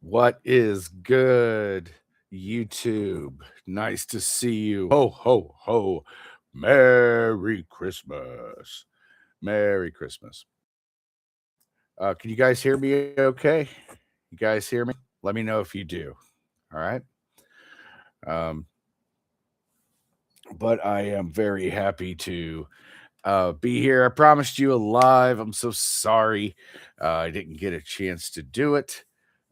What is good, YouTube? Nice to see you. Ho, ho, ho. Merry Christmas. Merry Christmas. Can you guys hear me okay? You guys hear me? Let me know if you do. All right. Um, but I am very happy to be here. I promised you a live. I'm so sorry I didn't get a chance to do it.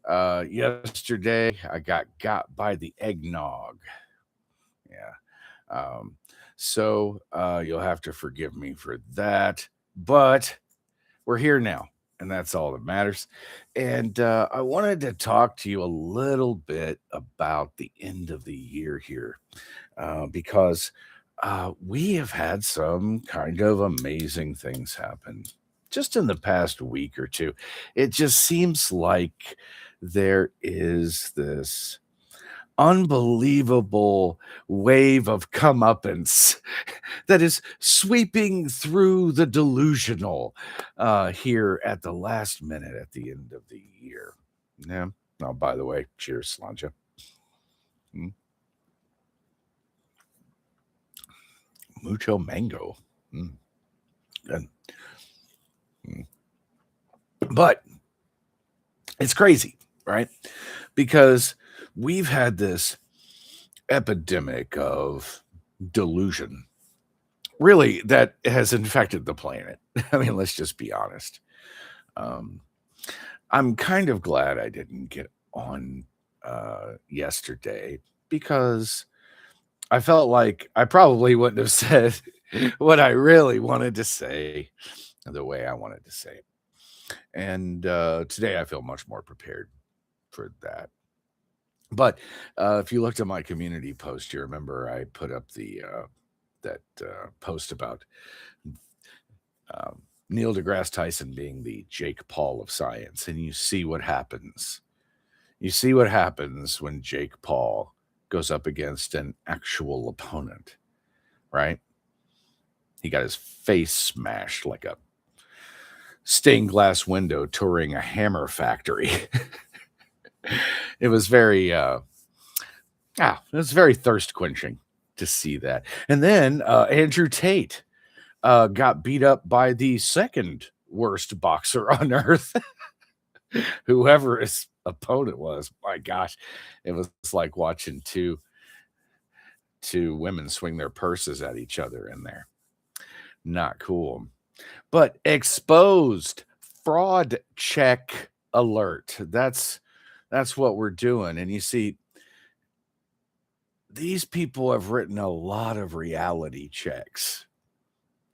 Yesterday, I got by the eggnog. Yeah. Um, so you'll have to forgive me for that. But we're here now, and that's all that matters. And I wanted to talk to you a little bit about the end of the year here because we have had some kind of amazing things happen just in the past week or two. It just seems like there is this unbelievable wave of comeuppance that is sweeping through the delusional here at the last minute at the end of the year. Yeah. Oh, by the way, cheers, Slanja. Mm, Mucho mango. Mm, good. Mm. But it's crazy, right? Because we've had this epidemic of delusion really that has infected the planet. I mean, let's just be honest. Um, I'm kind of glad I didn't get on yesterday because I felt like I probably wouldn't have said what I really wanted to say the way I wanted to say it. And today I feel much more prepared for that. But if you looked at my community post, you remember I put up the that post about Neil deGrasse Tyson being the Jake Paul of science, and you see what happens. You see what happens when Jake Paul goes up against an actual opponent, right? He got his face smashed like a stained glass window touring a hammer factory. It was very it was very thirst quenching to see that. And then Andrew Tate got beat up by the second worst boxer on earth, whoever his opponent was. My gosh, it was like watching two women swing their purses at each other in there. Not cool. But exposed fraud check alert. That's what we're doing. And you see, these people have written a lot of reality checks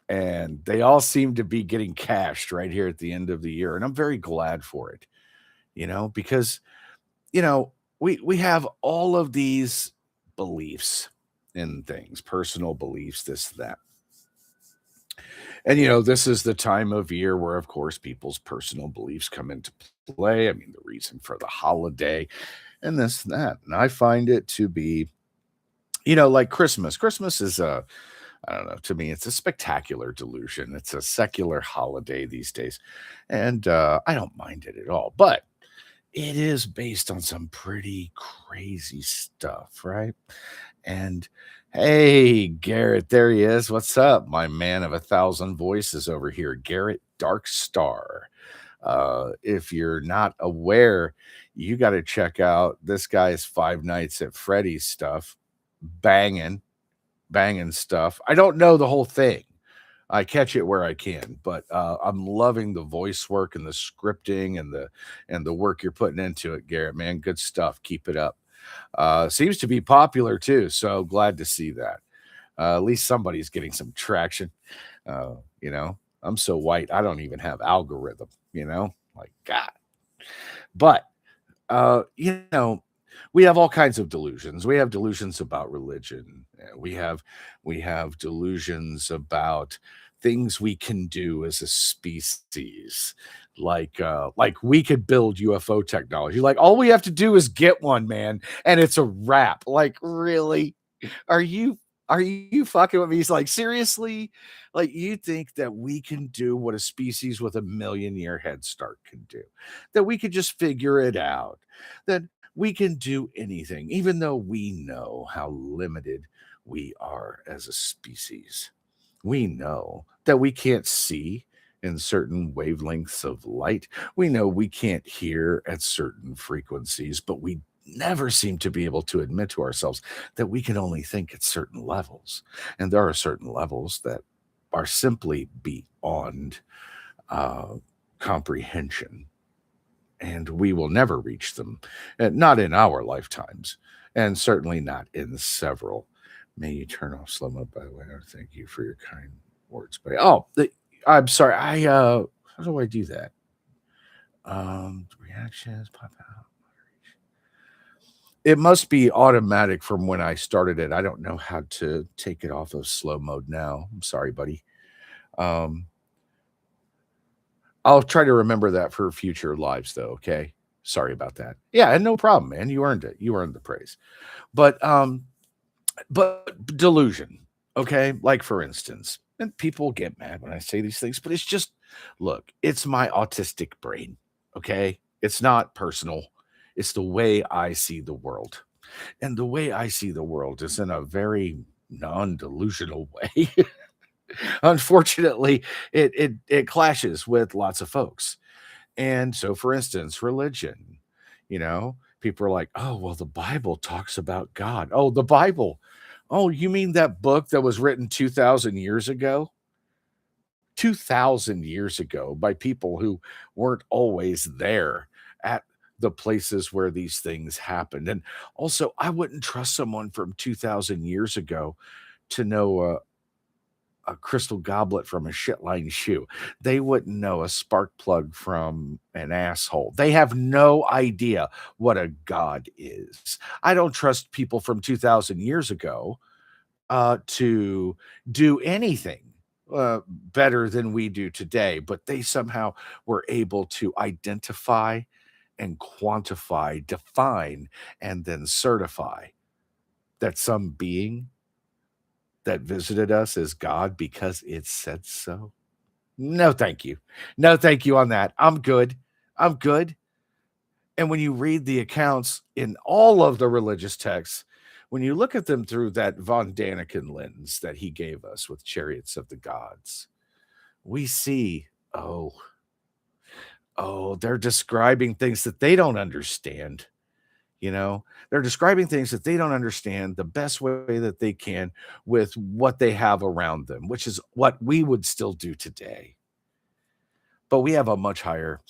and they all seem to be getting cashed right here at the end of the year. And I'm very glad for it, because, you know, we have all of these beliefs in things, personal beliefs, this, that. And, this is the time of year where, of course, people's personal beliefs come into play. I mean, the reason for the holiday and this, that. And I find it to be, like Christmas. Christmas is I don't know, to me, it's a spectacular delusion. It's a secular holiday these days. And I don't mind it at all. But it is based on some pretty crazy stuff, right? And hey, Garrett, there he is. What's up? My man of 1,000 voices over here, Garrett Darkstar. If you're not aware, you got to check out this guy's Five Nights at Freddy's stuff. Banging stuff. I don't know the whole thing. I catch it where I can, but I'm loving the voice work and the scripting and the work you're putting into it, Garrett. Man, good stuff. Keep it up. Seems to be popular too, so glad to see that. At least somebody's getting some traction. I'm so white, I don't even have algorithm. Like God. But uh, you know, we have all kinds of delusions. We have delusions about religion. We have delusions about things we can do as a species. Like we could build UFO technology. Like all we have to do is get one, man, and it's a wrap. Like really? Are you Are you fucking with me? He's like, seriously? Like, you think that we can do what a species with a million year head start can do? That we could just figure it out? That we can do anything, even though we know how limited we are as a species? We know that we can't see in certain wavelengths of light. We know we can't hear at certain frequencies, but we never seem to be able to admit to ourselves that we can only think at certain levels. And there are certain levels that are simply beyond uh, comprehension, and we will never reach them, not in our lifetimes, and certainly not in several. May you turn off slow mo, by the way. Thank you for your kind words. But I'm sorry. How do I do that? Reactions pop out. It must be automatic from when I started it. I don't know how to take it off of slow mode now. I'm sorry, buddy. Um, I'll try to remember that for future lives, though. Okay. Sorry about that. Yeah, and no problem, man. You earned it. You earned the praise. But delusion, okay? Like for instance, and people get mad when I say these things, but it's just look, it's my autistic brain, okay? It's not personal. It's the way I see the world. And the way I see the world is in a very non-delusional way. Unfortunately, it clashes with lots of folks. And so, for instance, religion, people are like, oh, well, the Bible talks about God. Oh, the Bible. Oh, you mean that book that was written 2,000 years ago? 2,000 years ago by people who weren't always there at the places where these things happened. And also, I wouldn't trust someone from 2,000 years ago to know a crystal goblet from a shitline shoe. They wouldn't know a spark plug from an asshole. They have no idea what a god is. I don't trust people from 2,000 years ago to do anything better than we do today, but they somehow were able to identify and quantify, define, and then certify that some being that visited us is God because it said so? No, thank you. No, thank you on that. I'm good. I'm good. And when you read the accounts in all of the religious texts, when you look at them through that Von Daniken lens that he gave us with Chariots of the Gods, we see, oh, they're describing things that they don't understand. They're describing things that they don't understand the best way that they can with what they have around them, which is what we would still do today. But we have a much higher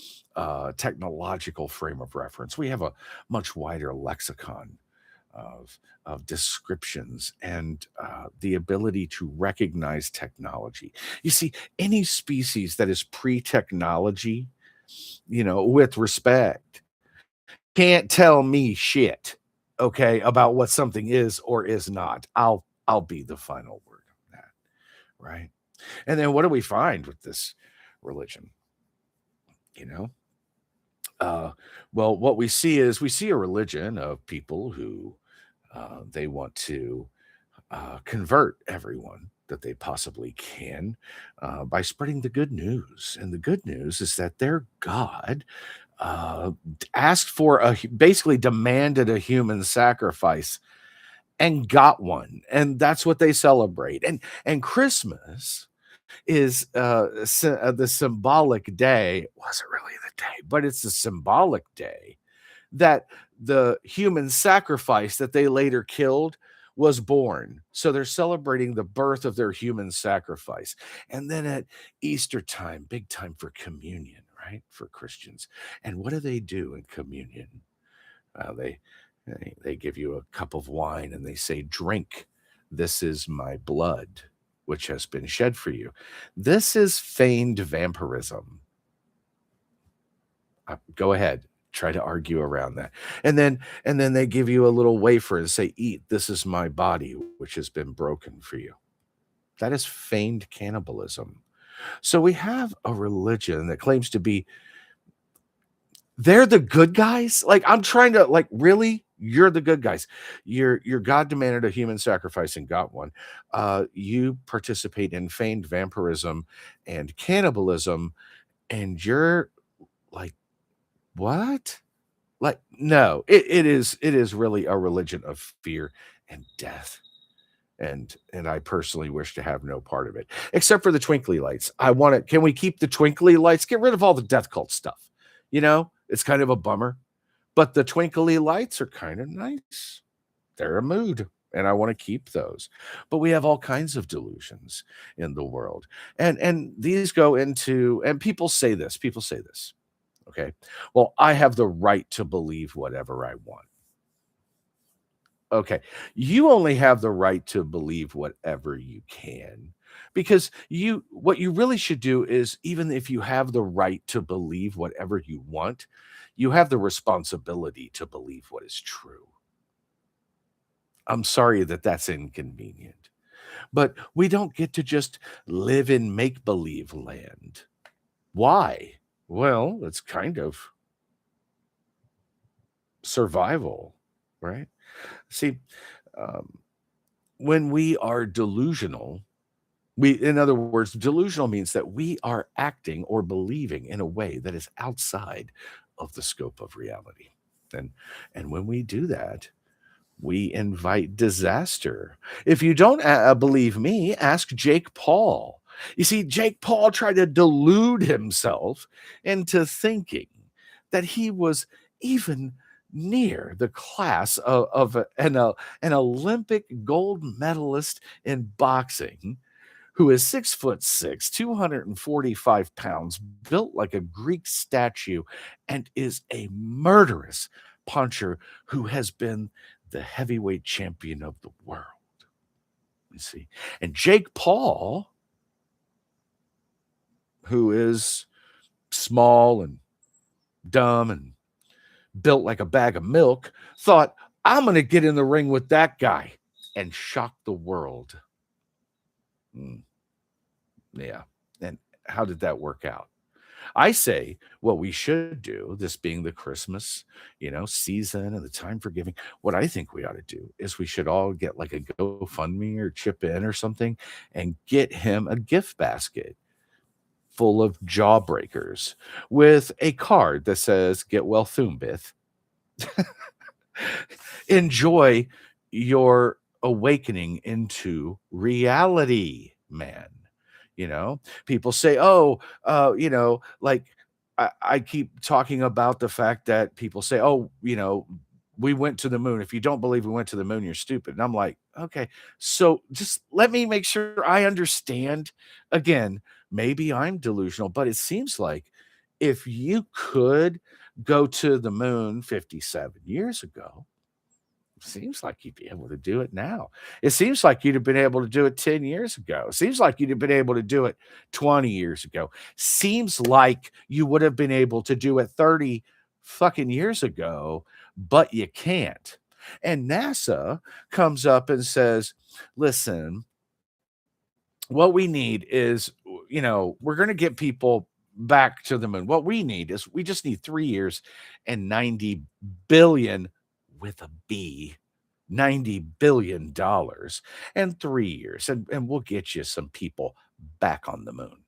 technological frame of reference. We have a much wider lexicon of descriptions and the ability to recognize technology. You see, any species that is pre-technology, with respect, can't tell me shit, okay, about what something is or is not. I'll be the final word on that, right? And then what do we find with this religion? You know, uh, well, what we see a religion of people who they want to convert everyone that they possibly can by spreading the good news. And the good news is that their God uh, asked for basically demanded a human sacrifice and got one, and that's what they celebrate. And Christmas is the symbolic day. Wasn't really the day, but it's the symbolic day that the human sacrifice that they later killed was born. So they're celebrating the birth of their human sacrifice. And then at Easter time, big time for communion, right? For Christians. And what do they do in communion? They give you a cup of wine and they say, drink. This is my blood, which has been shed for you. This is feigned vampirism. Go ahead, try to argue around that. And then they give you a little wafer and say, eat, this is my body which has been broken for you. That is feigned cannibalism. So we have a religion that claims to be they're the good guys. Like, I'm trying to, like, really, You're the good guys. Your God demanded a human sacrifice and got one. You participate in feigned vampirism and cannibalism, and you're like, what? Like, no, it is really a religion of fear and death. And I personally wish to have no part of it, except for the twinkly lights. I want to. Can we keep the twinkly lights? Get rid of all the death cult stuff. It's kind of a bummer, but the twinkly lights are kind of nice. They're a mood, and I want to keep those. But we have all kinds of delusions in the world, and these go into. And people say this. People say this. Okay, well, I have the right to believe whatever I want. Okay. You only have the right to believe whatever you can, because what you really should do is, even if you have the right to believe whatever you want, you have the responsibility to believe what is true. I'm sorry that that's inconvenient, but we don't get to just live in make believe land. Why? Well, it's kind of survival, right? See, um, when we are delusional, in other words, delusional means that we are acting or believing in a way that is outside of the scope of reality. And and when we do that, we invite disaster. If you don't believe me, ask Jake Paul. You see, Jake Paul tried to delude himself into thinking that he was even near the class an Olympic gold medalist in boxing, who is 6'6", 245 pounds, built like a Greek statue, and is a murderous puncher who has been the heavyweight champion of the world. You see, and Jake Paul, who is small and dumb and built like a bag of milk, thought, I'm going to get in the ring with that guy and shock the world. Yeah. And how did that work out? I say what we should do, this being the Christmas, season and the time for giving. What I think we ought to do is we should all get like a GoFundMe or chip in or something and get him a gift basket full of jawbreakers with a card that says, "Get well, Thoombith. Enjoy your awakening into reality, man." People say, oh, like I keep talking about the fact that people say, oh, we went to the moon. If you don't believe we went to the moon, you're stupid. And I'm like, okay, so just let me make sure I understand. Again, maybe I'm delusional, but it seems like if you could go to the moon 57 years ago, seems like you'd be able to do it now. It seems like you'd have been able to do it 10 years ago. It seems like you'd have been able to do it 20 years ago. Seems like you would have been able to do it 30 fucking years ago, but you can't. And NASA comes up and says, listen, what we need is, we're going to get people back to the moon. What we need is we just need 3 years and 90 billion with a B. $90 billion and 3 years, and we'll get you some people back on the moon.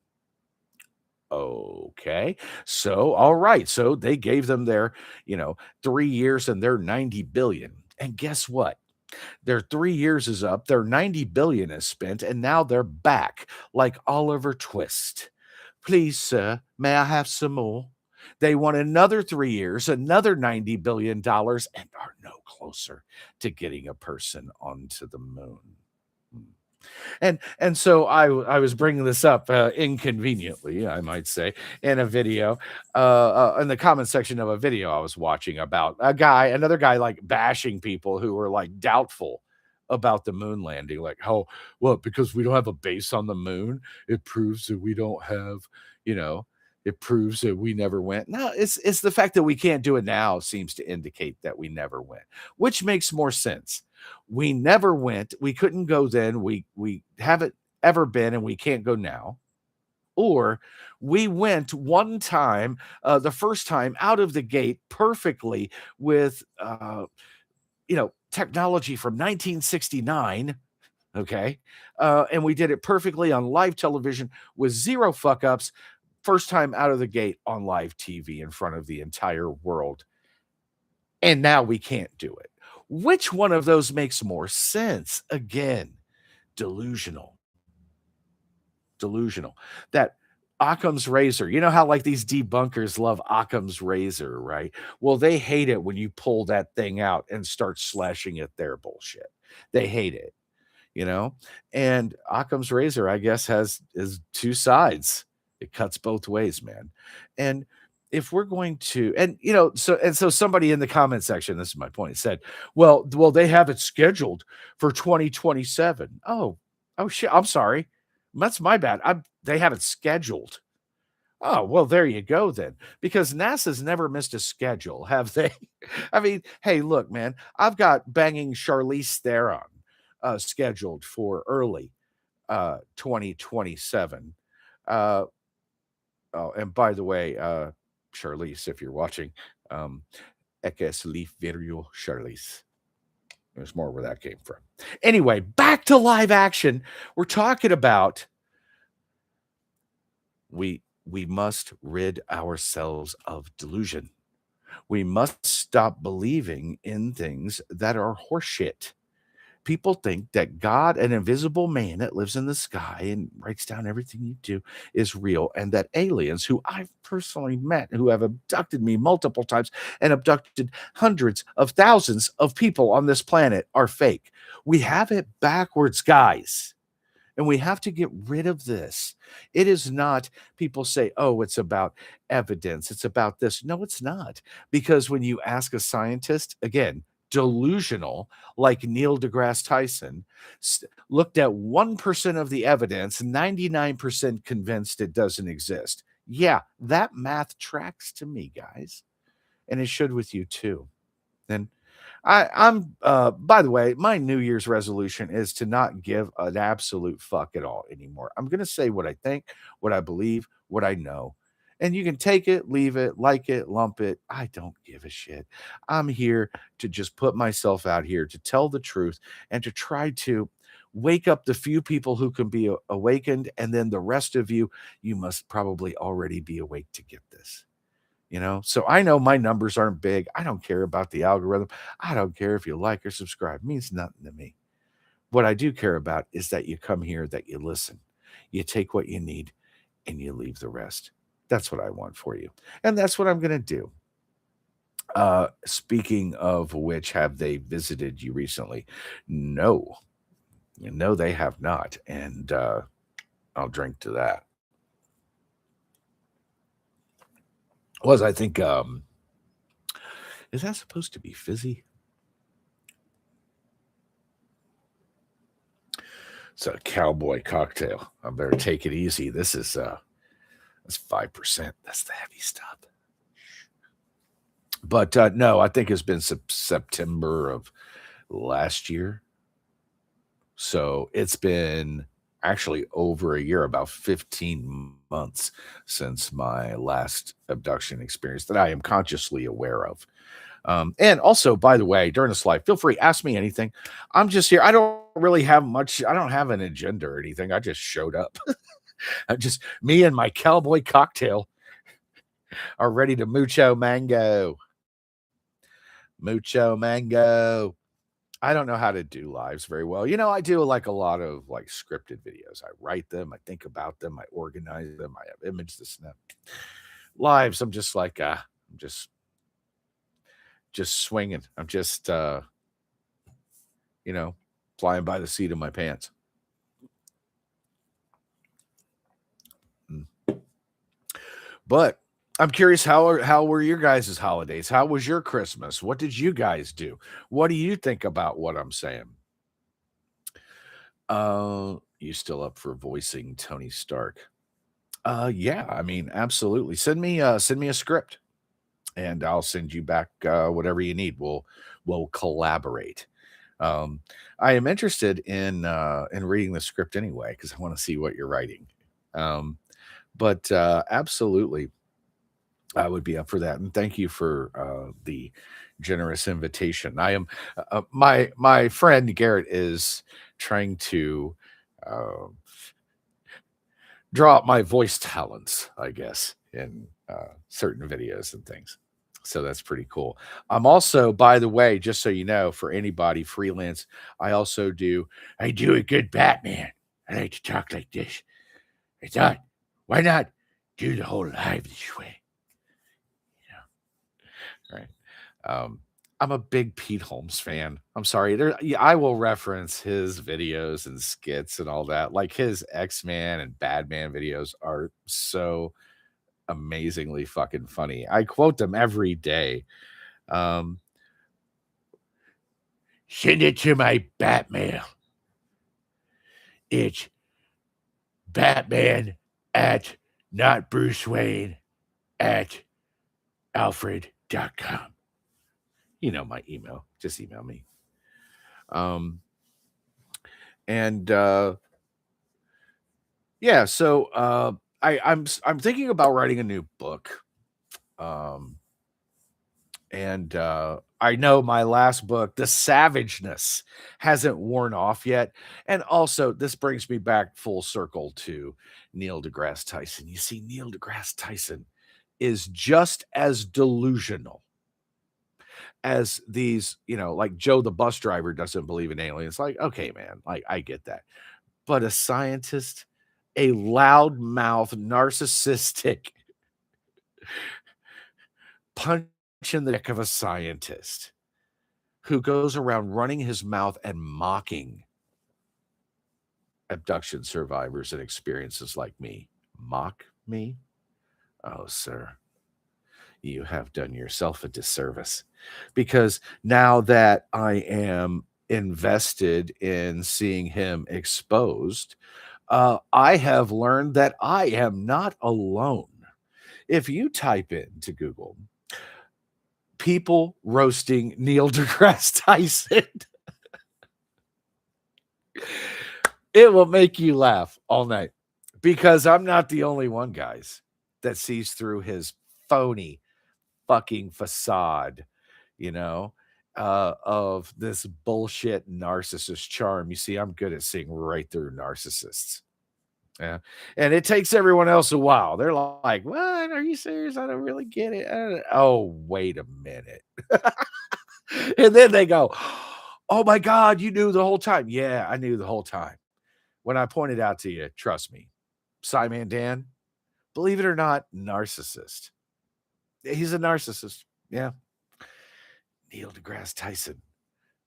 Okay. So, all right. So they gave them their, 3 years and their 90 billion. And guess what? Their 3 years is up, their 90 billion is spent, and now they're back like Oliver Twist. Please, sir, may I have some more? They want another 3 years, another $90 billion, and are no closer to getting a person onto the moon. And so I was bringing this up inconveniently, I might say, in a video, in the comment section of a video I was watching about another guy like bashing people who were like doubtful about the moon landing, like, how, what, because we don't have a base on the moon, it proves that we don't have, you know, it proves that we never went. No, it's the fact that we can't do it now seems to indicate that we never went, which makes more sense. We never went. We couldn't go then. We haven't ever been, and we can't go now. Or we went one time, the first time out of the gate perfectly with technology from 1969. Okay. And we did it perfectly on live television with zero fuck ups. First time out of the gate on live TV in front of the entire world. And now we can't do it. Which one of those makes more sense? Again, delusional. Delusional. That Occam's razor. You know how like these debunkers love Occam's razor, right? Well, they hate it when you pull that thing out and start slashing at their bullshit. They hate it, you know? And Occam's razor, I guess, has is two sides. It cuts both ways, man. And if we're going to, and so somebody in the comment section, this is my point, said, well, they have it scheduled for 2027. Oh shit. I'm sorry. That's my bad. They have it scheduled. Oh, well, there you go then. Because NASA's never missed a schedule, have they? I mean, hey, look, man, I've got banging Charlize Theron scheduled for early 2027. Uh, oh, and by the way, Charlize, if you're watching, Ekes Leaf Virio Charlize. There's more where that came from. Anyway, back to live action. We're talking about we must rid ourselves of delusion. We must stop believing in things that are horseshit. People think that God, an invisible man that lives in the sky and writes down everything you do, is real, and that aliens, who I've personally met, who have abducted me multiple times and abducted hundreds of thousands of people on this planet, are fake. We have it backwards, guys. And we have to get rid of this. It is not, people say, oh, it's about evidence. It's about this. No, it's not. Because when you ask a scientist, again, delusional, like Neil deGrasse Tyson, looked at 1% of the evidence, 99% convinced it doesn't exist. Yeah, that math tracks to me, guys. And it should with you too. And I'm by the way, my New Year's resolution is to not give an absolute fuck at all anymore. I'm gonna say what I think, what I believe, what I know. And you can take it, leave it, like it, lump it. I don't give a shit. I'm here to just put myself out here to tell the truth and to try to wake up the few people who can be awakened. And then the rest of you, you must probably already be awake to get this. So I know my numbers aren't big. I don't care about the algorithm. I don't care if you like or subscribe. It means nothing to me. What I do care about is that you come here, that you listen, you take what you need, and you leave the rest. That's what I want for you. And that's what I'm going to do. Speaking of which, have they visited you recently? No. No, they have not. And I'll drink to that. I think, is that supposed to be fizzy? It's a cowboy cocktail. I better take it easy. This is that's 5%. That's the heavy stuff. But no, I think it's been September of last year. So it's been actually over a year, about 15 months since my last abduction experience that I am consciously aware of. And also, by the way, during this live, feel free, ask me anything. I'm just here. I don't really have much. I don't have an agenda or anything. I just showed up. I'm just me and my cowboy cocktail are ready to mucho mango. Mucho mango. I don't know how to do lives very well. I do like a lot of like scripted videos. I write them, I think about them, I organize them, I have image the snap. Lives, I'm just like I'm just swinging. I'm just flying by the seat of my pants. But I'm curious, how were your guys' holidays? How was your Christmas? What did you guys do? What do you think about what I'm saying? You still up for voicing Tony Stark? Yeah, I mean, absolutely. Send me a script and I'll send you back whatever you need. We'll collaborate. Um, I am interested in reading the script anyway because I want to see what you're writing. But absolutely. I would be up for that, and thank you for, the generous invitation. I am my friend Garrett is trying to, uh, draw out my voice talents, I guess, in, certain videos and things. So that's pretty cool. I'm also, by the way, just so you know, for anybody freelance, I do a good Batman. I like to talk like this. I thought, why not do the whole live this way? Right. Um, I'm a big Pete Holmes fan. I'm sorry. Yeah, I will reference his videos and skits and all that. Like his X-Man and Badman videos are so amazingly fucking funny. I quote them every day. Um, Send it to my Batmail. It's Batman at not Bruce Wayne at Alfred.com. You know my email. Just email me. Um, and yeah, so I'm thinking about writing a new book. Um, and I know my last book, The Savageness, hasn't worn off yet. And also, this brings me back full circle to Neil deGrasse Tyson. You see, Neil deGrasse Tyson is just as delusional as these, like Joe the bus driver doesn't believe in aliens. Like, okay, man, like I get that. But a scientist, a loudmouth, narcissistic punch in the neck of a scientist who goes around running his mouth and mocking abduction survivors and experiences like me. Mock me? Oh, sir, you have done yourself a disservice. Because now that I am invested in seeing him exposed, I have learned that I am not alone. If you type into Google, people roasting Neil deGrasse Tyson, it will make you laugh all night because I'm not the only one, guys, that sees through his phony fucking facade, you know, of this bullshit narcissist charm. You see, I'm good at seeing right through narcissists. Yeah. And it takes everyone else a while. They're like, what? Are you serious? I don't really get it. Oh, wait a minute. And then they go, oh my God, you knew the whole time. Yeah, I knew the whole time. When I pointed out to you, trust me, Simon Dan, believe it or not, narcissist. He's a narcissist. Yeah. Neil deGrasse Tyson,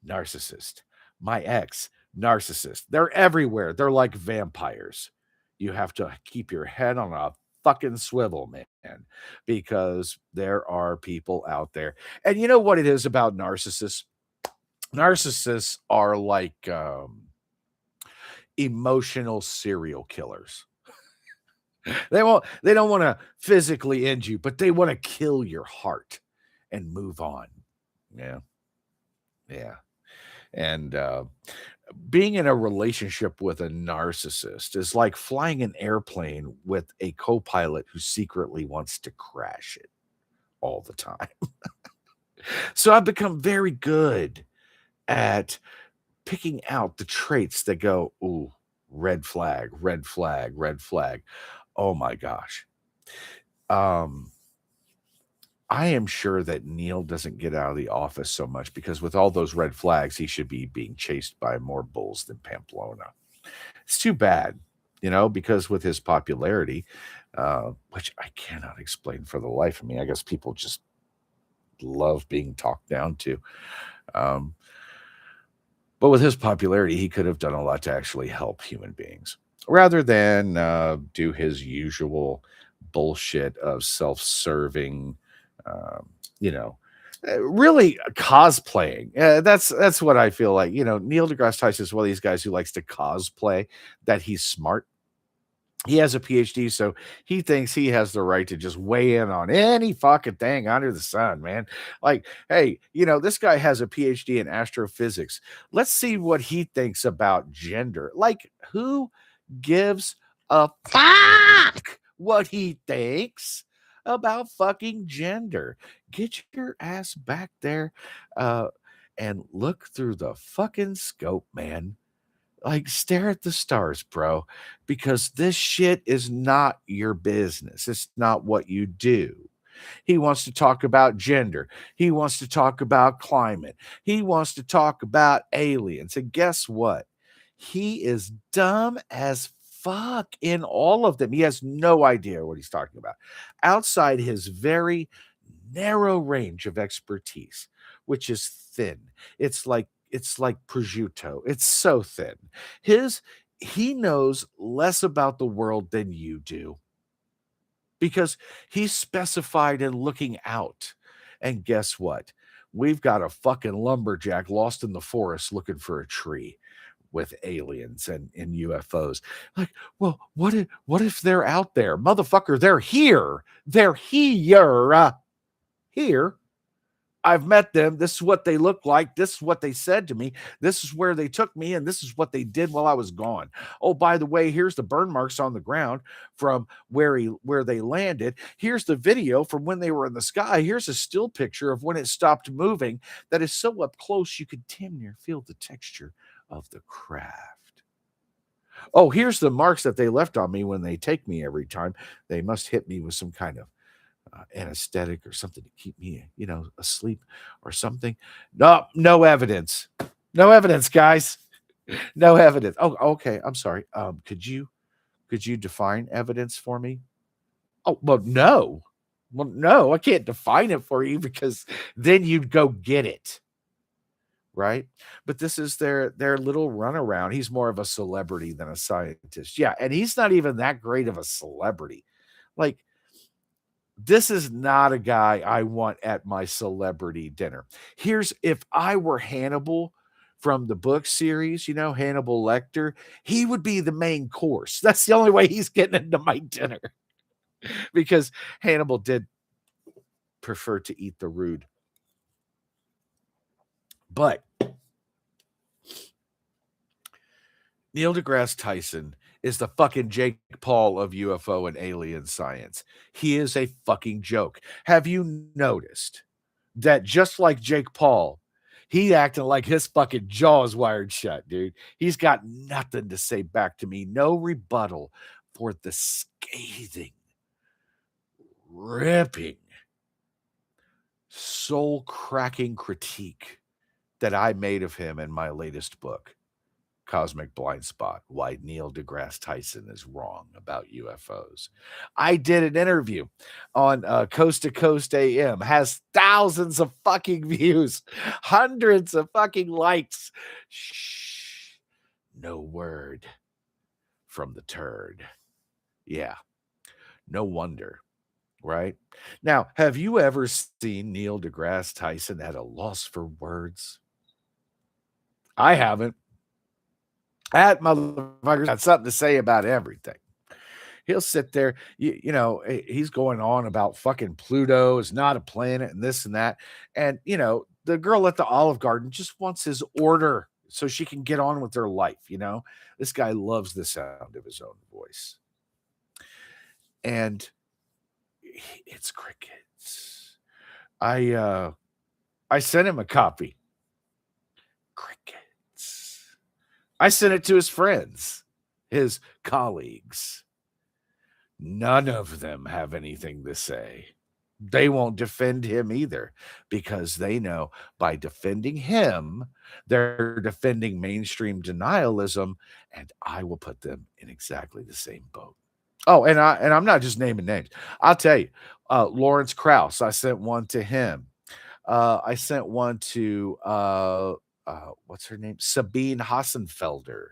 narcissist. My ex, narcissist. They're everywhere. They're like vampires. You have to keep your head on a fucking swivel, man, because there are people out there. And you know what it is about narcissists? Narcissists are like emotional serial killers. They don't want to physically end you, but they want to kill your heart and move on. Yeah. Yeah. And being in a relationship with a narcissist is like flying an airplane with a co-pilot who secretly wants to crash it all the time. So I've become very good at picking out the traits that go, ooh, red flag, red flag, red flag. Oh my gosh. Um, I am sure that Neil doesn't get out of the office so much because with all those red flags, he should be being chased by more bulls than Pamplona. It's too bad, because with his popularity, which I cannot explain for the life of me, I guess people just love being talked down to. Um, but with his popularity, he could have done a lot to actually help human beings rather than do his usual bullshit of self-serving, um, you know, really cosplaying. That's what I feel like. Neil deGrasse Tyson is one of these guys who likes to cosplay that he's smart. He has a PhD, so he thinks he has the right to just weigh in on any fucking thing under the sun, man. Like, hey, this guy has a PhD in astrophysics. Let's see what he thinks about gender. Like, who gives a fuck what he thinks? about fucking gender. Get your ass back there uh, and look through the fucking scope, man. Like, stare at the stars, bro, because this shit is not your business. It's not what you do. He wants to talk about gender. He wants to talk about climate. He wants to talk about aliens. And guess what? He is dumb as fuck in all of them. He has no idea what he's talking about. Outside his very narrow range of expertise, which is thin. It's like prosciutto. It's so thin. His he knows less about the world than you do because he's specified in looking out. And guess what? We've got a fucking lumberjack lost in the forest looking for a tree with aliens and UFOs. Like, well, what if they're out there? Motherfucker, they're here. They're here. I've met them. This is what they look like. This is what they said to me. This is where they took me, and this is what they did while I was gone. Oh, by the way, here's the burn marks on the ground from where they landed. Here's the video from when they were in the sky. Here's a still picture of when it stopped moving that is so up close you could damn near feel the texture of the craft. Oh, here's the marks that they left on me when they take me every time. They must hit me with some kind of anesthetic or something to keep me, asleep or something. No, no evidence. No evidence, guys. No evidence. Oh, okay. I'm sorry. Could you define evidence for me? Oh, well, no. Well, no, I can't define it for you because then you'd go get it. Right. But this is their little runaround. He's more of a celebrity than a scientist. Yeah. And he's not even that great of a celebrity. Like, this is not a guy I want at my celebrity dinner. Here's if I were Hannibal from the book series, Hannibal Lecter, he would be the main course. That's the only way he's getting into my dinner because Hannibal did prefer to eat the rude. But Neil deGrasse Tyson is the fucking Jake Paul of UFO and alien science. He is a fucking joke. Have you noticed that just like Jake Paul, he acting like his fucking jaw is wired shut, dude? He's got nothing to say back to me. No rebuttal for the scathing, ripping, soul-cracking critique that I made of him in my latest book. Cosmic Blind Spot, Why Neil deGrasse Tyson is Wrong About UFOs. I did an interview on Coast to Coast AM, has thousands of fucking views, hundreds of fucking likes. Shh, no word from the turd. Yeah, no wonder, right? Now, have you ever seen Neil deGrasse Tyson at a loss for words? I haven't. That motherfucker's got something to say about everything. He'll sit there, he's going on about fucking Pluto is not a planet and this and that. And, the girl at the Olive Garden just wants his order so she can get on with her life. This guy loves the sound of his own voice. And it's crickets. I sent him a copy. Crickets. I sent it to his friends, his colleagues. None of them have anything to say. They won't defend him either because they know by defending him, they're defending mainstream denialism, and I will put them in exactly the same boat. Oh, and I'm not just naming names. I'll tell you, Lawrence Krauss. I sent one to him. I sent one to what's her name? Sabine Hassenfelder.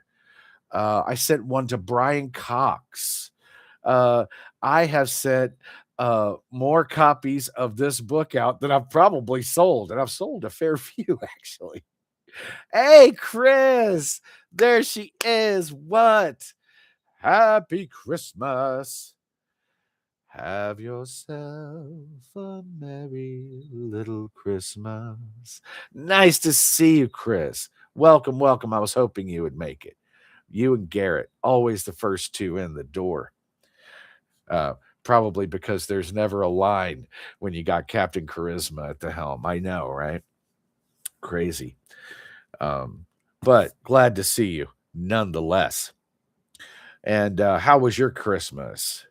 I sent one to Brian Cox. I have sent more copies of this book out than I've probably sold, and I've sold a fair few actually. Hey, Chris, there she is. What? Happy Christmas. Have yourself a merry little Christmas. Nice to see you, Chris. Welcome, welcome. I was hoping you would make it. You and Garrett, always the first two in the door. Probably because there's never a line when you got Captain Charisma at the helm. I know, right? Crazy. Um, but glad to see you nonetheless. And how was your Christmas?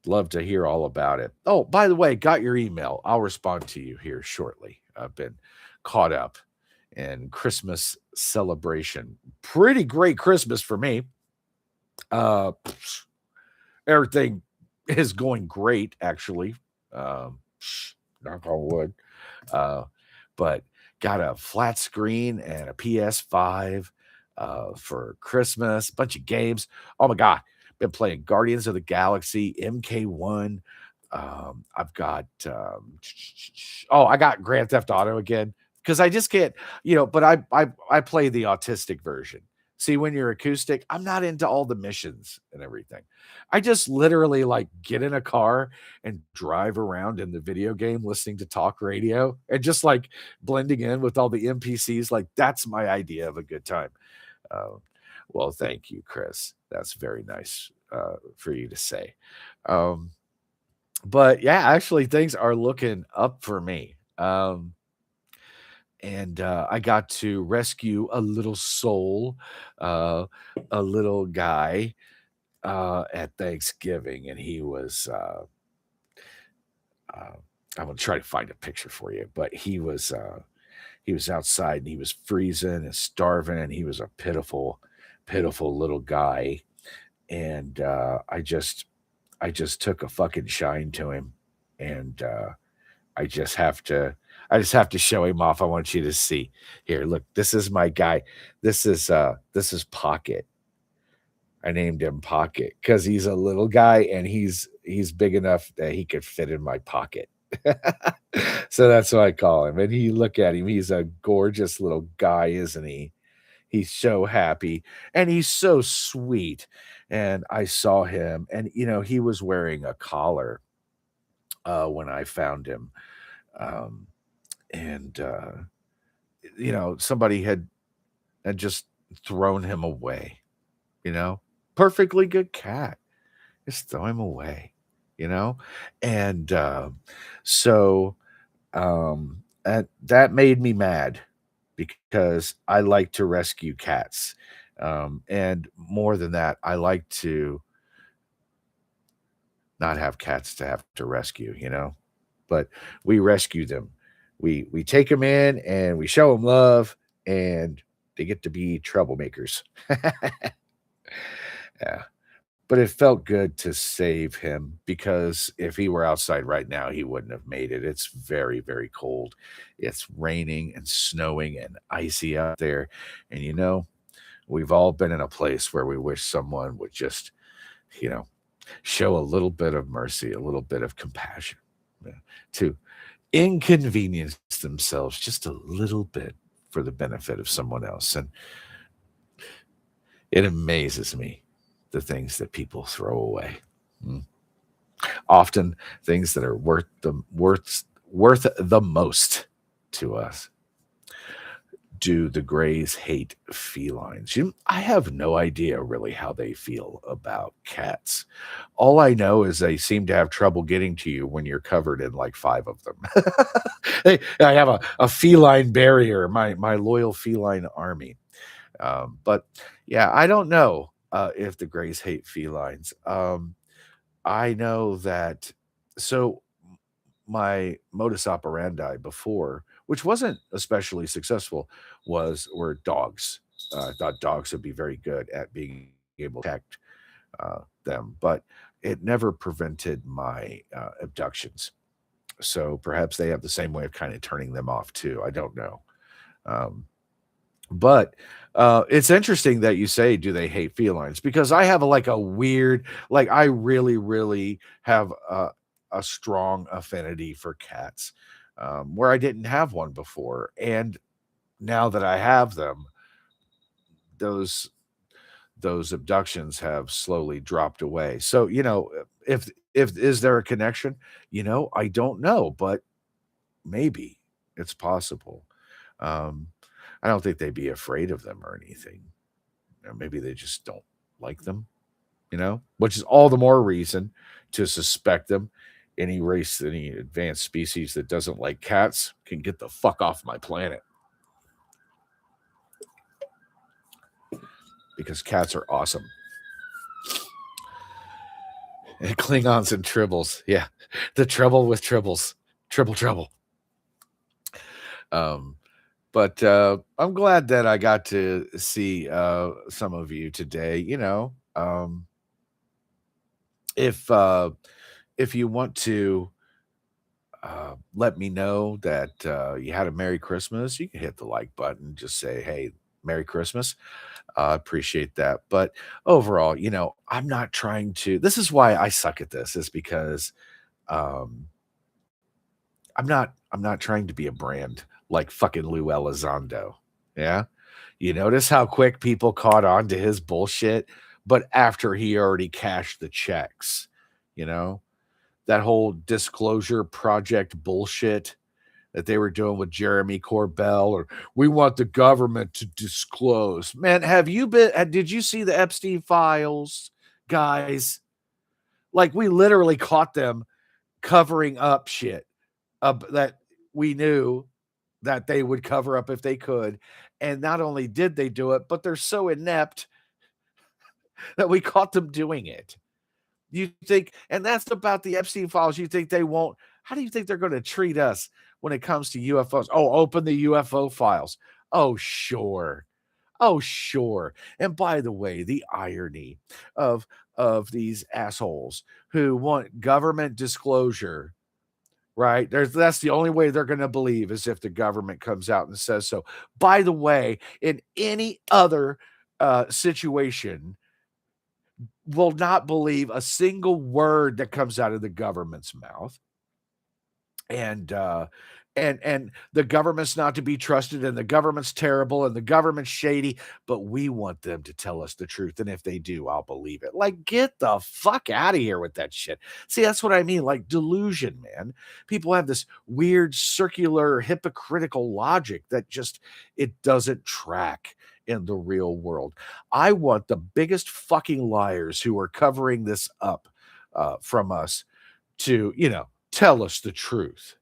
Love to hear all about it. Oh, by the way, got your email. I'll respond to you here shortly. I've been caught up in Christmas celebration. Pretty great Christmas for me. Uh, Everything is going great, actually. Um, Knock on wood. Uh, but got a flat screen and a PS5 for Christmas, bunch of games. Oh my God. Been playing Guardians of the Galaxy, MK1. I've got, oh, I got Grand Theft Auto again because I just can't, but I play the autistic version. See, when you're acoustic, I'm not into all the missions and everything. I just literally like get in a car and drive around in the video game listening to talk radio and just like blending in with all the NPCs. Like that's my idea of a good time. Uh, well, thank you, Chris. That's very nice for you to say. Um, but yeah, actually, things are looking up for me. And I got to rescue a little soul, uh, a little guy at Thanksgiving, and uh, I'm gonna try to find a picture for you, but he was outside and he was freezing and starving, and he was a pitiful, pitiful little guy. And I just took a fucking shine to him, and I just have to I just have to show him off. I want you to see. Here, look, this is my guy. This is Pocket. I named him Pocket because he's a little guy and he's big enough that he could fit in my pocket. So that's what I call him. And he look at him, he's a gorgeous little guy, isn't he? He's so happy and he's so sweet. And I saw him, and he was wearing a collar when I found him. Um, and somebody had just thrown him away, you know? Perfectly good cat. Just throw him away, you know? And so that made me mad because I like to rescue cats. And more than that, I like to not have cats to have to rescue. But we rescue them. We take them in and we show them love, and they get to be troublemakers. Yeah. But it felt good to save him because if he were outside right now, he wouldn't have made it. It's very, very cold. It's raining and snowing and icy out there. And we've all been in a place where we wish someone would just, you know, show a little bit of mercy, a little bit of compassion, uh, to inconvenience themselves just a little bit for the benefit of someone else. And it amazes me the things that people throw away. Mm. Often things that are worth the most to us. Do the Greys hate felines? I have no idea really how they feel about cats. All I know is they seem to have trouble getting to you when you're covered in like five of them. I have a feline barrier, my loyal feline army. But yeah, I don't know if the Greys hate felines. I know that. So my modus operandi before, which wasn't especially successful, were dogs. I thought dogs would be very good at being able to protect them, but it never prevented my abductions. So perhaps they have the same way of kind of turning them off too. I don't know. Um, but it's interesting that you say, "Do they hate felines?" Because I have like a weird, like I really, really have a strong affinity for cats, where I didn't have one before, and now that I have them, those those abductions have slowly dropped away. So if is there a connection? I don't know, but maybe it's possible. Um, I don't think they'd be afraid of them or anything. Maybe they just don't like them. which is all the more reason to suspect them. Any race, any advanced species that doesn't like cats can get the fuck off my planet because cats are awesome. And Klingons and tribbles. Yeah. The trouble with tribbles. Trouble. Um, but I'm glad that I got to see some of you today. If if you want to let me know that you had a Merry Christmas, you can hit the like button. Just say, "Hey, Merry Christmas." I appreciate that. But overall, I'm not trying to. This is why I suck at this. Is because um, I'm not trying to be a brand like fucking Lou Elizondo. Yeah. You notice how quick people caught on to his bullshit, but after he already cashed the checks, you know, that whole disclosure project bullshit that they were doing with Jeremy Corbell, or we want the government to disclose. Man, did you see the Epstein files, guys? Like, we literally caught them covering up shit that we knew that they would cover up if they could. And not only did they do it, but they're so inept that we caught them doing it. You think, and that's about the Epstein files. You think they won't? How do you think they're going to treat us when it comes to UFOs? Oh, open the UFO files. Oh, sure. Oh, sure. And by the way, the irony of these assholes who want government disclosure, right? That's the only way they're going to believe is if the government comes out and says so. By the way, in any other situation, will not believe a single word that comes out of the government's mouth. And the government's not to be trusted, and the government's terrible, and the government's shady, but we want them to tell us the truth. And if they do, I'll believe it. Like, get the fuck out of here with that shit. See, that's what I mean. Like, delusion, man. People have this weird circular hypocritical logic that just, it doesn't track in the real world. I want the biggest fucking liars who are covering this up from us to, tell us the truth.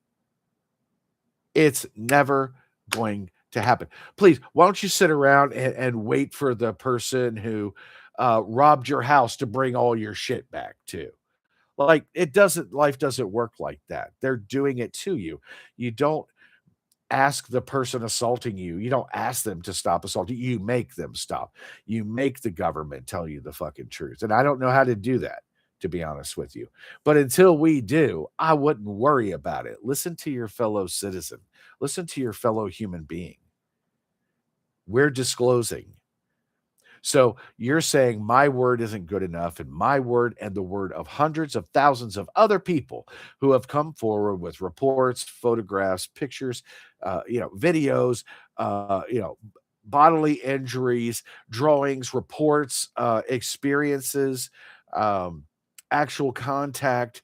It's never going to happen. Please, why don't you sit around and wait for the person who robbed your house to bring all your shit back too? Like, life doesn't work like that. They're doing it to you. You don't ask the person assaulting you. You don't ask them to stop assaulting you. You make them stop. You make the government tell you the fucking truth. And I don't know how to do that, to be honest with you. But until we do, I wouldn't worry about it. Listen to your fellow citizen. Listen to your fellow human being. We're disclosing. So you're saying my word isn't good enough, and my word and the word of hundreds of thousands of other people who have come forward with reports, photographs, pictures, videos, bodily injuries, drawings, reports, experiences, actual contact.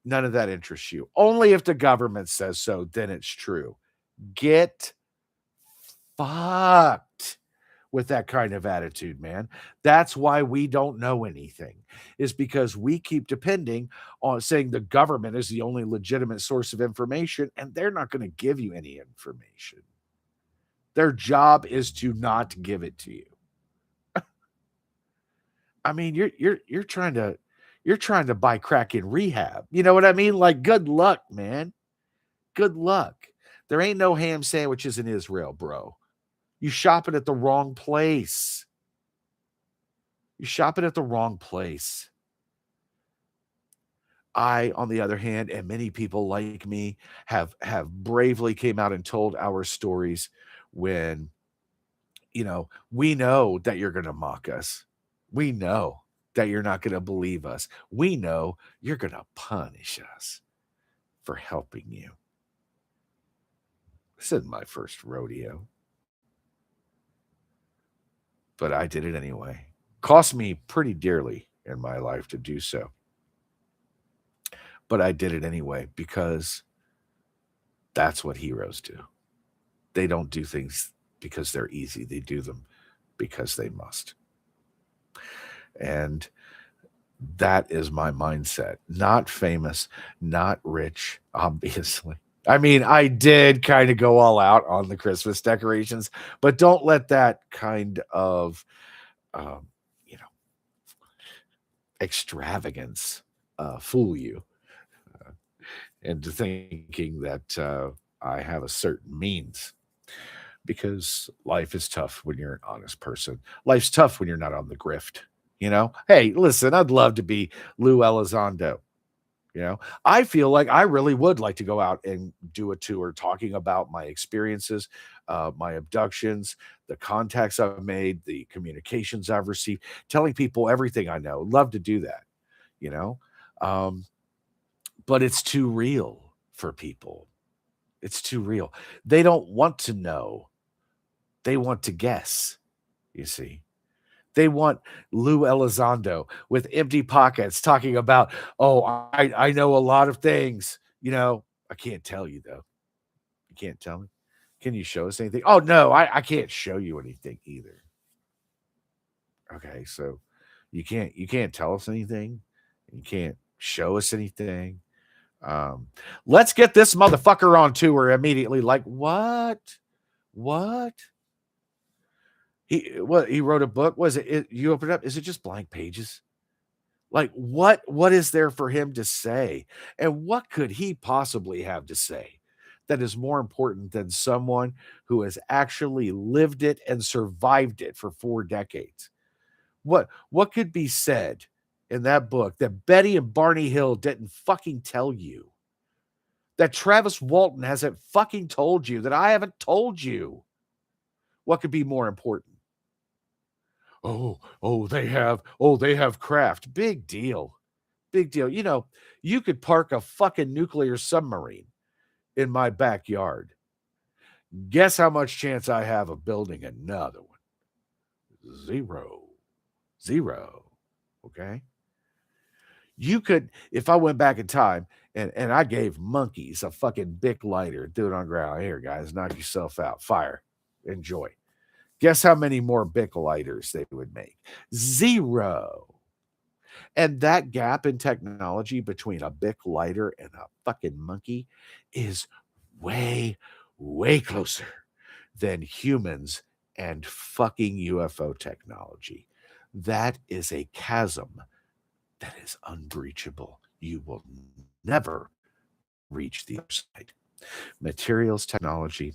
None of that interests you. Only if the government says so, then it's true. Get fucked with that kind of attitude, man. That's why we don't know anything, is because we keep depending on saying the government is the only legitimate source of information, and they're not going to give you any information. Their job is to not give it to you. I mean, you're trying to buy crack in rehab. You know what I mean? Like, good luck, man. Good luck. There ain't no ham sandwiches in Israel, bro. You shopping at the wrong place. You're shopping at the wrong place. I, on the other hand, and many people like me have bravely came out and told our stories when, we know that you're going to mock us. We know that you're not going to believe us. We know you're going to punish us for helping you. This isn't my first rodeo, but I did it anyway. Cost me pretty dearly in my life to do so. But I did it anyway because that's what heroes do. They don't do things because they're easy. They do them because they must. And That is my mindset. Not famous, not rich, obviously. I mean, I did kind of go all out on the Christmas decorations, but don't let that kind of, um, you know, extravagance fool you into thinking that I have a certain means, because life is tough when you're an honest person. Life's tough when you're not on the grift. Hey, listen, I'd love to be Lou Elizondo. I feel like I really would like to go out and do a tour talking about my experiences, my abductions, the contacts I've made, the communications I've received, telling people everything I know. Love to do that, you know? Um, but it's too real for people. It's too real. They don't want to know, they want to guess, you see. They want Lou Elizondo with empty pockets talking about, "Oh, I know a lot of things." I can't tell you though. You can't tell me? Can you show us anything? Oh, no, I can't show you anything either. Okay, so you can't tell us anything. You can't show us anything. Um, let's get this motherfucker on tour immediately. Like, what? What? He wrote a book? Was it you open it up? Is it just blank pages? Like, what is there for him to say? And what could he possibly have to say that is more important than someone who has actually lived it and survived it for 4 decades? What could be said in that book that Betty and Barney Hill didn't fucking tell you? That Travis Walton hasn't fucking told you, that I haven't told you? What could be more important? They have craft. Big deal. Big deal. You could park a fucking nuclear submarine in my backyard. Guess how much chance I have of building another one? Zero. Zero. Okay. You could, if I went back in time and I gave monkeys a fucking Bic lighter, do it on ground. Here, guys, knock yourself out. Fire. Enjoy. Guess how many more Bic lighters they would make? Zero. And that gap in technology between a Bic lighter and a fucking monkey is way, way closer than humans and fucking UFO technology. That is a chasm that is unbreachable. You will never reach the other side. Materials technology,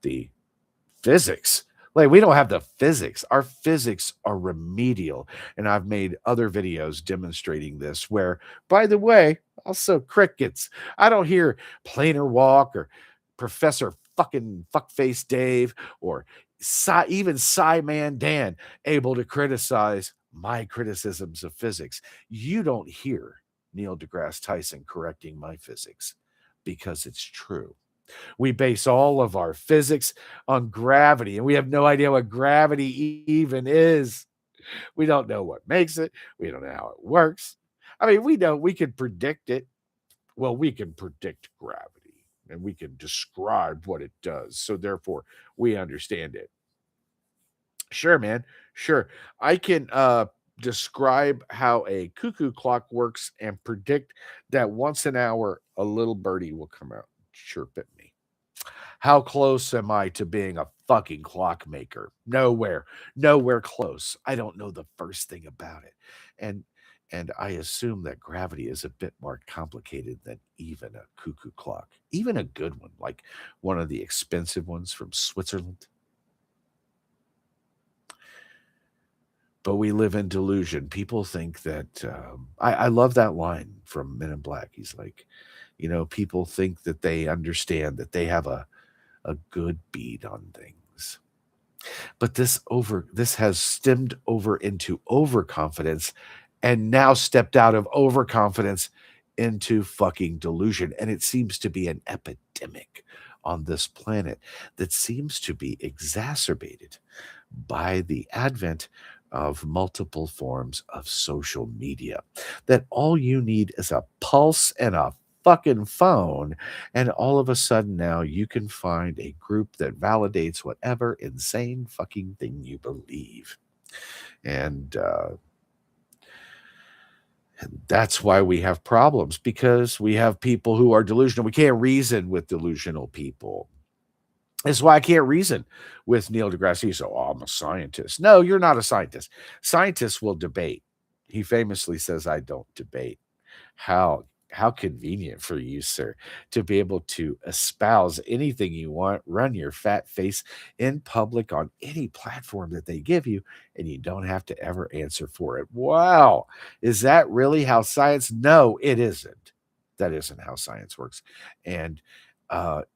the physics. Like, we don't have the physics. Our physics are remedial. And I've made other videos demonstrating this, where, by the way, also crickets. I don't hear Planar Walk or Professor fucking Fuckface Dave or even Psy-Man Dan able to criticize my criticisms of physics. You don't hear Neil deGrasse Tyson correcting my physics because it's true. We base all of our physics on gravity, and we have no idea what gravity even is. We don't know what makes it. We don't know how it works. I mean, we know we can predict it. Well, we can predict gravity and we can describe what it does. So, therefore, we understand it. Sure, man. Sure. I can describe how a cuckoo clock works and predict that once an hour a little birdie will come out, chirp at me. How close am I to being a fucking clockmaker? Nowhere. Nowhere close. I don't know the first thing about it. And and I assume that gravity is a bit more complicated than even a cuckoo clock. Even a good one, like one of the expensive ones from Switzerland. But we live in delusion. People think that I love that line from Men in Black. He's like, people think that they understand, that they have a good bead on things. But this has stemmed over into overconfidence and now stepped out of overconfidence into fucking delusion. And it seems to be an epidemic on this planet that seems to be exacerbated by the advent of multiple forms of social media. That all you need is a pulse and a fucking phone, and all of a sudden now you can find a group that validates whatever insane fucking thing you believe. And That's why we have problems, because we have people who are delusional. We can't reason with delusional people. That's why I can't reason with Neil deGrasse Tyson. Oh, I'm a scientist. No, you're not a scientist. Scientists will debate. He famously says, I don't debate. How convenient for you, sir, to be able to espouse anything you want, run your fat face in public on any platform that they give you, and you don't have to ever answer for it. Wow. Is that really how science? No, it isn't. That isn't how science works. And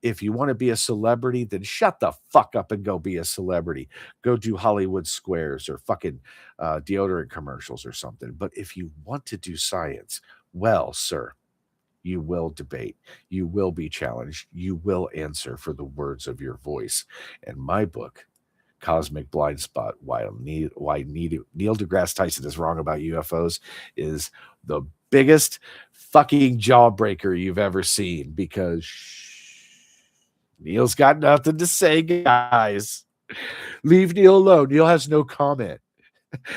if you want to be a celebrity, then shut the fuck up and go be a celebrity. Go do Hollywood squares or fucking deodorant commercials or something. But if you want to do science, well, sir, you will debate. You will be challenged. You will answer for the words of your voice. And my book, Cosmic Blind Spot, Neil deGrasse Tyson is wrong about UFOs, is the biggest fucking jawbreaker you've ever seen, because Neil's got nothing to say, guys. Leave Neil alone. Neil has no comment.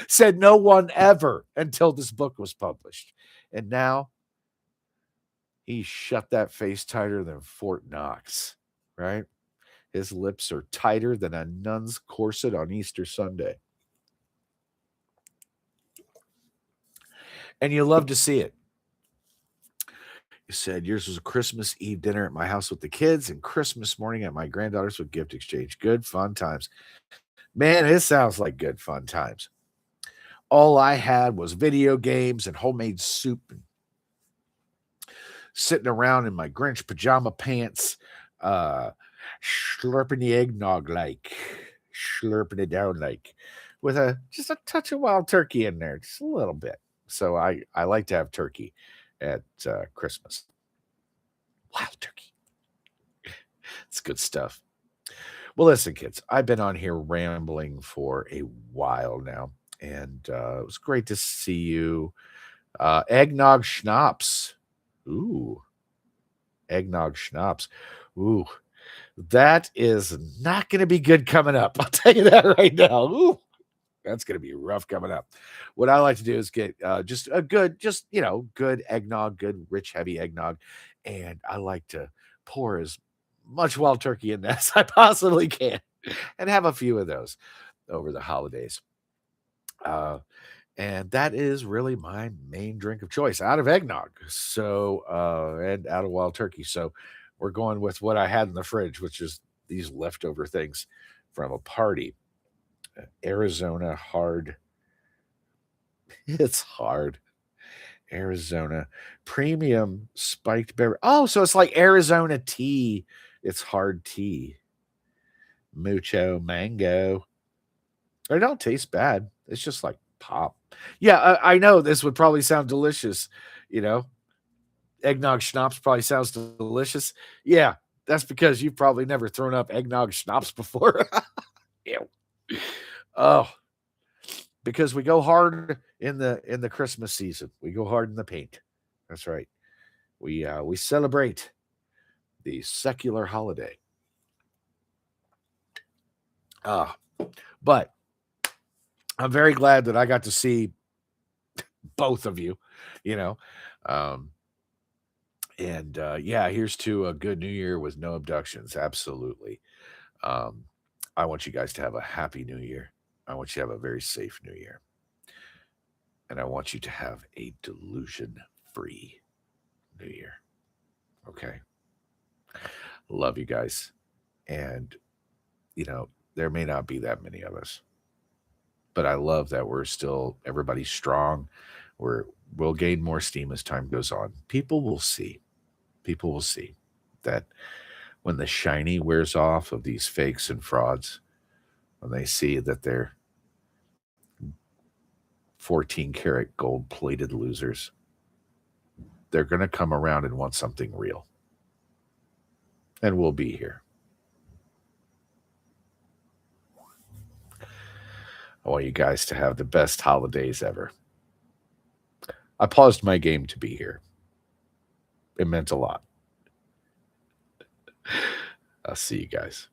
Said no one ever until this book was published. And now he shut that face tighter than Fort Knox, right? His lips are tighter than a nun's corset on Easter Sunday. And you love to see it. You said yours was a Christmas Eve dinner at my house with the kids and Christmas morning at my granddaughter's with gift exchange. Good fun times. Man, it sounds like good fun times. All I had was video games and homemade soup and sitting around in my Grinch pajama pants, slurping the eggnog slurping it down with just a touch of wild turkey in there, just a little bit. So I like to have turkey at Christmas. Wild turkey. It's good stuff. Well, listen, kids, I've been on here rambling for a while now, and it was great to see you. Eggnog schnapps. Ooh, eggnog schnapps. Ooh, that is not going to be good coming up. I'll tell you that right now. Ooh, that's going to be rough coming up. What I like to do is get just a good, good eggnog, good, rich, heavy eggnog. And I like to pour as much wild turkey in that as I possibly can and have a few of those over the holidays. And that is really my main drink of choice out of eggnog. So, and out of wild turkey. So we're going with what I had in the fridge, which is these leftover things from a party. Arizona hard. It's hard. Arizona premium spiked berry. Oh, so it's like Arizona tea. It's hard tea. Mucho mango. It don't taste bad. It's just like pop. Yeah, I know this would probably sound delicious. You know, eggnog schnapps probably sounds delicious. Yeah, that's because you've probably never thrown up eggnog schnapps before. Ew. Oh, because we go hard in the Christmas season. We go hard in the paint. That's right. We celebrate the secular holiday. But I'm very glad that I got to see both of you, you know. Um, and yeah, here's to a good new year with no abductions. Absolutely. Um, I want you guys to have a happy new year. I want you to have a very safe new year. And I want you to have a delusion free new year. Okay. Love you guys. And, there may not be that many of us, but I love that everybody's strong. We'll gain more steam as time goes on. People will see that when the shiny wears off of these fakes and frauds, when they see that they're 14 karat gold plated losers, they're going to come around and want something real. And we'll be here. I want you guys to have the best holidays ever. I paused my game to be here. It meant a lot. I'll see you guys.